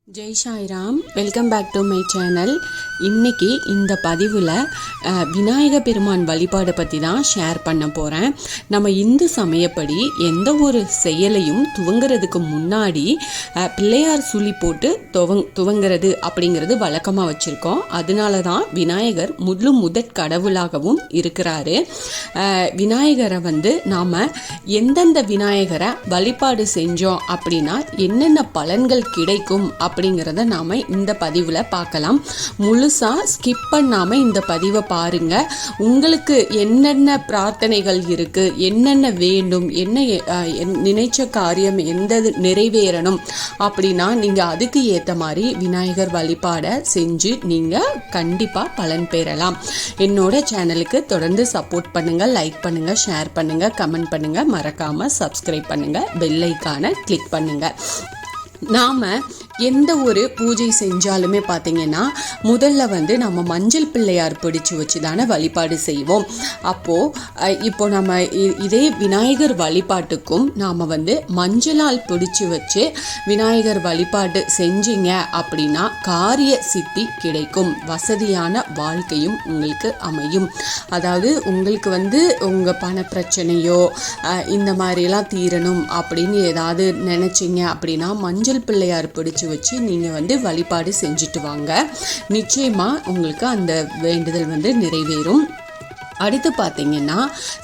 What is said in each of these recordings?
Jai Sairam, welcome back to my channel. இன்றைக்கி இந்த பதிவில் விநாயக பெருமான் வழிபாடு பற்றி தான் ஷேர் பண்ண போகிறேன். நம்ம இந்து சமயப்படி எந்த ஒரு செயலையும் துவங்கிறதுக்கு முன்னாடி பிள்ளையார் சுழி போட்டு துவங்கிறது அப்படிங்கிறது வழக்கமாக வச்சுருக்கோம். அதனால தான் விநாயகர் முதற் கடவுளாகவும் இருக்கிறாரு. விநாயகரை நாம் எந்தெந்த விநாயகரை வழிபாடு செஞ்சோம் அப்படின்னா என்னென்ன பலன்கள் கிடைக்கும் அப்படிங்கிறத நாம் இந்த பதிவில் பார்க்கலாம். முழுசாக ஸ்கிப் பண்ணாமல் இந்த பதிவை பாருங்கள். உங்களுக்கு என்னென்ன பிரார்த்தனைகள் இருக்குது, என்னென்ன வேண்டும், என்ன நினைச்ச காரியம் எந்த நிறைவேறணும் அப்படின்னா நீங்கள் அதுக்கு ஏற்ற மாதிரி விநாயகர் வழிபாடை செஞ்சு நீங்கள் கண்டிப்பாக பலன் பெறலாம். என்னோட சேனலுக்கு தொடர்ந்து சப்போர்ட் பண்ணுங்கள், லைக் பண்ணுங்கள், ஷேர் பண்ணுங்கள், கமெண்ட் பண்ணுங்கள், மறக்காமல் சப்ஸ்கிரைப் பண்ணுங்கள், பெல் ஐக்கானை கிளிக் பண்ணுங்கள். நாம் எந்த ஒரு பூஜை செஞ்சாலுமே பார்த்திங்கன்னா முதல்ல நம்ம மஞ்சள் பிள்ளையார் பிடிச்சி வச்சு தானே வழிபாடு செய்வோம். இப்போ நம்ம இதே விநாயகர் வழிபாட்டுக்கும் நாம் மஞ்சளால் பிடிச்சி வச்சு விநாயகர் வழிபாடு செஞ்சீங்க அப்படின்னா காரிய சித்தி கிடைக்கும், வசதியான வாழ்க்கையும் உங்களுக்கு அமையும். அதாவது உங்களுக்கு உங்கள் பண பிரச்சனையோ இந்த மாதிரிலாம் தீரணும் அப்படின்னு ஏதாவது நினச்சிங்க அப்படின்னா மஞ்சள் பிள்ளையார் பிடிச்சி வச்சு நீங்கள் வழிபாடு செஞ்சுட்டு வாங்க. நிச்சயமாக உங்களுக்கு அந்த வேண்டுதல் நிறைவேறும். அடுத்து பார்த்தீங்கன்னா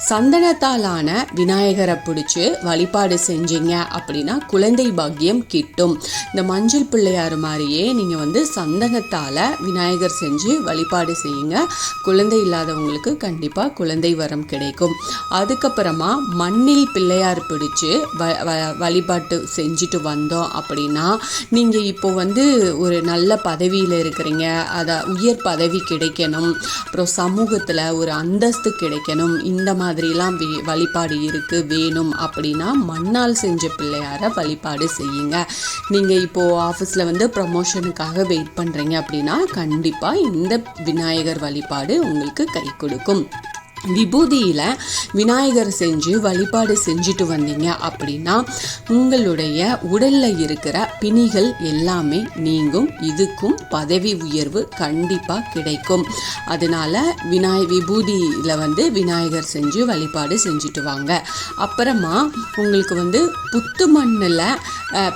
சந்தனத்தாலான விநாயகரை பிடிச்சி வழிபாடு செஞ்சீங்க அப்படின்னா குழந்தை பாக்கியம் கிட்டும். இந்த மஞ்சள் பிள்ளையார் மாதிரியே நீங்கள் சந்தனத்தால் விநாயகர் செஞ்சு வழிபாடு செய்யுங்க. குழந்தை இல்லாதவங்களுக்கு கண்டிப்பாக குழந்தை வரம் கிடைக்கும். அதுக்கப்புறமா மண்ணில் பிள்ளையார் பிடிச்சி வழிபாட்டு செஞ்சுட்டு வந்தோம் அப்படின்னா நீங்கள் இப்போ ஒரு நல்ல பதவியில் இருக்கிறீங்க, அதை உயர் பதவி கிடைக்கணும், அப்புறம் சமூகத்தில் ஒரு அந்தஸ்து கிடைக்கணும், இந்த மாதிரிலாம் வழிபாடு வேணும் அப்படின்னா மண்ணால் செஞ்ச பிள்ளையாரை வழிபாடு செய்யுங்க. நீங்கள் இப்போது ஆஃபீஸில் ப்ரமோஷனுக்காக வெயிட் பண்ணுறீங்க அப்படின்னா கண்டிப்பாக இந்த விநாயகர் வழிபாடு உங்களுக்கு கை கொடுக்கும். விபூதியில் விநாயகர் செஞ்சு வழிபாடு செஞ்சுட்டு வந்தீங்க அப்படின்னா உங்களுடைய உடலில் இருக்கிற பிணிகள் எல்லாமே நீங்கும். இதுக்கும் பதவி உயர்வு கண்டிப்பாக கிடைக்கும். அதனால் விபூதியில் விநாயகர் செஞ்சு வழிபாடு செஞ்சுட்டு வாங்க. அப்புறமா உங்களுக்கு புத்து மண்ணில்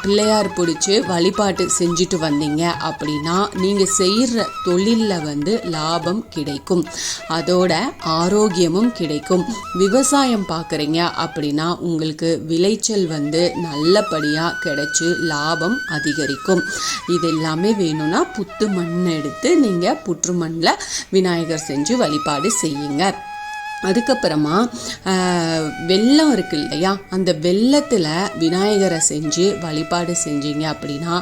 பிள்ளையார் பிடிச்சி வழிபாடு செஞ்சுட்டு வந்தீங்க அப்படின்னா நீங்கள் செய்கிற தொழிலில் லாபம் கிடைக்கும், அதோட ஆரோக்கியமும் கிடைக்கும். விவசாயம் பார்க்குறீங்க அப்படின்னா உங்களுக்கு விளைச்சல் நல்லபடியாக கிடைச்சி லாபம் அதிகரிக்கும். இது எல்லாமே வேணும்னா புத்து மண் எடுத்து நீங்கள் புற்று மண்ணில் விநாயகர் செஞ்சு வழிபாடு செய்யுங்க. அதுக்கப்புறமா வெல்லம் இருக்கு இல்லையா, அந்த வெல்லத்தில் விநாயகரை செஞ்சு வழிபாடு செஞ்சீங்க அப்படின்னா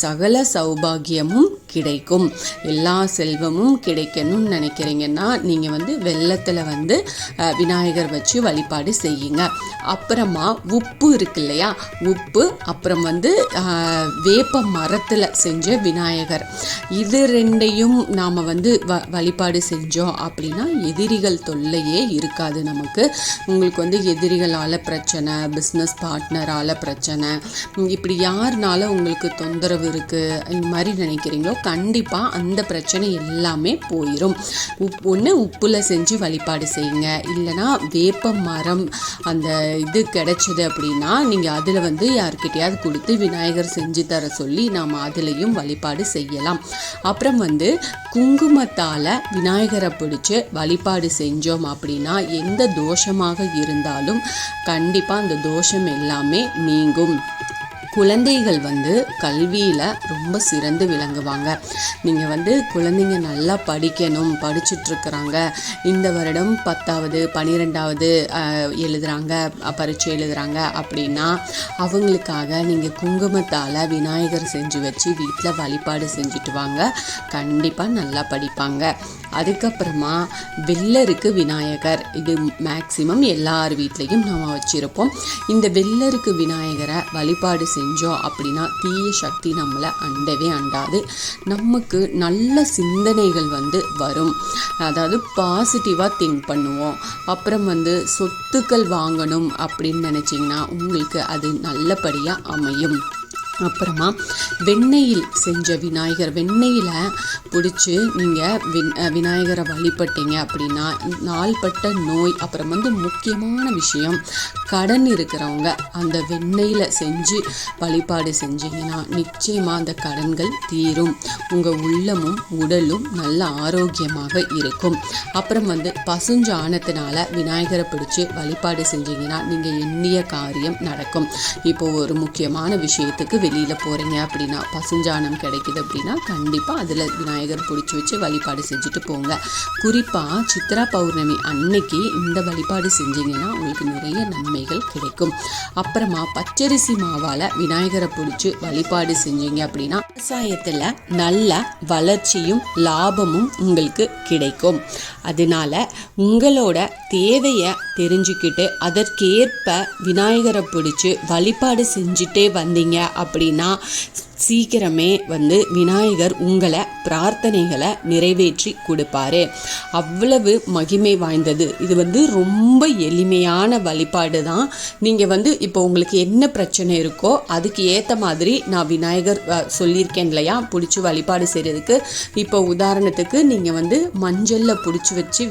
சகல சௌபாகியமும் கிடைக்கும். எல்லா செல்வமும் கிடைக்கணும்னு நினைக்கிறீங்கன்னா நீங்கள் வெல்லத்தில் விநாயகர் வச்சு வழிபாடு செய்யுங்க. அப்புறமா உப்பு இருக்கு இல்லையா, உப்பு அப்புறம் வேப்ப மரத்தில் செஞ்ச விநாயகர், இது ரெண்டையும் நாம் வழிபாடு செஞ்சோம் அப்படின்னா எதிரிகள் தொல்லையே இருக்காது நமக்கு. உங்களுக்கு எதிரிகளால் பிரச்சனை, பிஸ்னஸ் பார்ட்னரால் பிரச்சனை, இப்படி யாருனால உங்களுக்கு தொந்தரவு இருக்குது இந்த மாதிரி நினைக்கிறீங்களோ கண்டிப்பாக அந்த பிரச்சனை எல்லாமே போயிடும். ஒன்று உப்பில் செஞ்சு வழிபாடு செய்யுங்க, இல்லைனா வேப்ப மரம் அந்த இது கிடைச்சது அப்படின்னா நீங்கள் அதில் யார்கிட்டையாவது கொடுத்து விநாயகர் செஞ்சு தர சொல்லி நாம் அதிலையும் வழிபாடு செய்யலாம். அப்புறம் குங்குமத்தால் விநாயகரை பிடிச்சி வழிபாடு செஞ்சோம் அப்படின்னா எந்த தோஷமாக இருந்தாலும் கண்டிப்பாக அந்த தோஷம் எல்லாமே நீங்கும். குழந்தைகள் கல்வியில் ரொம்ப சிறந்து விளங்குவாங்க. நீங்கள் குழந்தைங்க நல்லா படிக்கணும், படிச்சுட்ருக்குறாங்க, இந்த வருடம் 10வது 12வது எழுதுகிறாங்க, பரீட்சை எழுதுகிறாங்க அப்படின்னா அவங்களுக்காக நீங்கள் குங்குமத்தால் விநாயகர் செஞ்சு வச்சு வீட்டில் வழிபாடு செஞ்சுட்டு வாங்க, கண்டிப்பாக நல்லா படிப்பாங்க. அதுக்கப்புறமா வெள்ளருக்கு விநாயகர், இது மேக்சிமம் எல்லார் வீட்லேயும் நாம் வச்சுருப்போம். இந்த வெள்ளருக்கு விநாயகரை வழிபாடு செஞ்சோம் அப்படின்னா தீய சக்தி நம்மளை அண்டவே அண்டாது. நமக்கு நல்ல சிந்தனைகள் வரும், அதாவது பாசிட்டிவாக திங்க் பண்ணுவோம். அப்புறம் சொத்துக்கள் வாங்கணும் அப்படின்னு நினச்சிங்கன்னா உங்களுக்கு அது நல்லபடியாக அமையும். அப்புறமா வெண்ணெயில் செஞ்ச விநாயகர், வெண்ணெயில் பிடிச்சி நீங்கள் விநாயகரை வழிபட்டீங்க அப்படின்னா நாள்பட்ட நோய், அப்புறம் முக்கியமான விஷயம் கடன் இருக்கிறவங்க அந்த வெண்ணெயில் செஞ்சு வழிபாடு செஞ்சீங்கன்னா நிச்சயமாக அந்த கடன்கள் தீரும். உங்கள் உள்ளமும் உடலும் நல்ல ஆரோக்கியமாக இருக்கும். அப்புறம் பசுஞ்சாணத்தினால விநாயகரை பிடிச்சி வழிபாடு செஞ்சீங்கன்னா நீங்கள் எண்ணிய காரியம் நடக்கும். இப்போ ஒரு முக்கியமான விஷயத்துக்கு வெளியில் போகிறீங்க அப்படின்னா பசுஞ்சாணம் கிடைக்குது அப்படின்னா கண்டிப்பாக அதில் விநாயகர் பிடிச்சி வச்சு வழிபாடு செஞ்சுட்டு போங்க. குறிப்பாக சித்ரா பௌர்ணமி அன்னைக்கு இந்த வழிபாடு செஞ்சீங்கன்னா உங்களுக்கு நிறைய நன்மைகள் கிடைக்கும். அப்புறமா பச்சரிசி மாவால் விநாயகரை பிடிச்சி வழிபாடு செஞ்சீங்க அப்படின்னா விவசாயத்தில் நல்ல வளர்ச்சியும் லாபமும் உங்களுக்கு கிடைக்கும். அதனால உங்களோட தேவையை தெரிஞ்சுக்கிட்டு அதற்கேற்ப விநாயகரை பிடிச்சி வழிபாடு செஞ்சுட்டே வந்தீங்க அப்படின்னா சீக்கிரமே விநாயகர் உங்களை பிரார்த்தனைகளை நிறைவேற்றி கொடுப்பாரு. அவ்வளவு மகிமை வாய்ந்தது. இது ரொம்ப எளிமையான வழிபாடு தான். நீங்கள் இப்போ உங்களுக்கு என்ன பிரச்சனை இருக்கோ அதுக்கு ஏற்ற மாதிரி நான் விநாயகர் சொல்லியிருக்கேன் இல்லையா, பிடிச்சி வழிபாடு செய்கிறதுக்கு. இப்போ உதாரணத்துக்கு நீங்கள் மஞ்சளில் பிடிச்சி வச்சு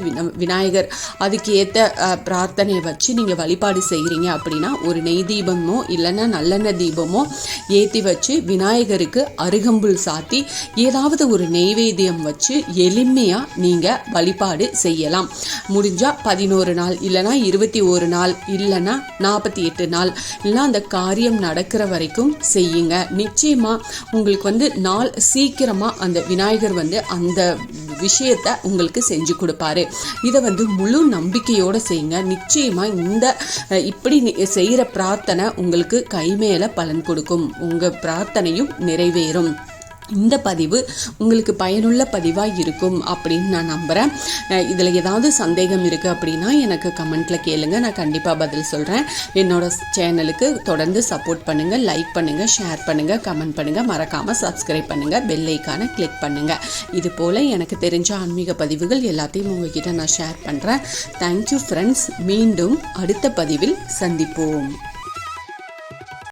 விநாயகர் அதுக்கு ஏற்ற பிரார்த்தனையை வச்சு நீங்கள் வழிபாடு செய்கிறீங்க அப்படின்னா ஒரு நெய் தீபமோ இல்லைன்னா நல்லெண்ணெய் தீபமோ ஏற்றி வச்சு விநாயகருக்கு அருகம்புல் சாத்தி ஏதாவது ஒரு நெய்வேத்தியம் வச்சு எளிமையாக நீங்கள் வழிபாடு செய்யலாம். முடிஞ்சால் 11 நாள் இல்லைனா 21 நாள் இல்லைனா 48 நாள் இல்லைனா அந்த காரியம் நடக்கிற வரைக்கும் செய்யுங்க. நிச்சயமாக உங்களுக்கு நாள் சீக்கிரமாக அந்த விநாயகர் அந்த விஷயத்தை உங்களுக்கு செஞ்சு கொடுப்பாரு. இதை முழு நம்பிக்கையோடு செய்யுங்க. நிச்சயமாக இப்படி செய்கிற பிரார்த்தனை உங்களுக்கு கைமேல பலன் கொடுக்கும். உங்கள் பிரார்த்தனையும் நிறைவேறும். இந்த பதிவு உங்களுக்கு பயனுள்ள பதிவாக இருக்கும் அப்படின்னு நான் நம்புகிறேன். இதில் ஏதாவது சந்தேகம் இருக்குது அப்படின்னா எனக்கு கமெண்ட்டில் கேளுங்க, நான் கண்டிப்பாக பதில் சொல்கிறேன். என்னோட சேனலுக்கு தொடர்ந்து சப்போர்ட் பண்ணுங்கள், லைக் பண்ணுங்கள், ஷேர் பண்ணுங்கள், கமெண்ட் பண்ணுங்கள், மறக்காமல் சப்ஸ்கிரைப் பண்ணுங்கள், பெல் ஐக்கானை கிளிக் பண்ணுங்கள். இது போல் எனக்கு தெரிஞ்ச ஆன்மீக பதிவுகள் எல்லாத்தையும் உங்ககிட்ட நான் ஷேர் பண்ணுறேன். Thank you friends. மீண்டும் அடுத்த பதிவில் சந்திப்போம்.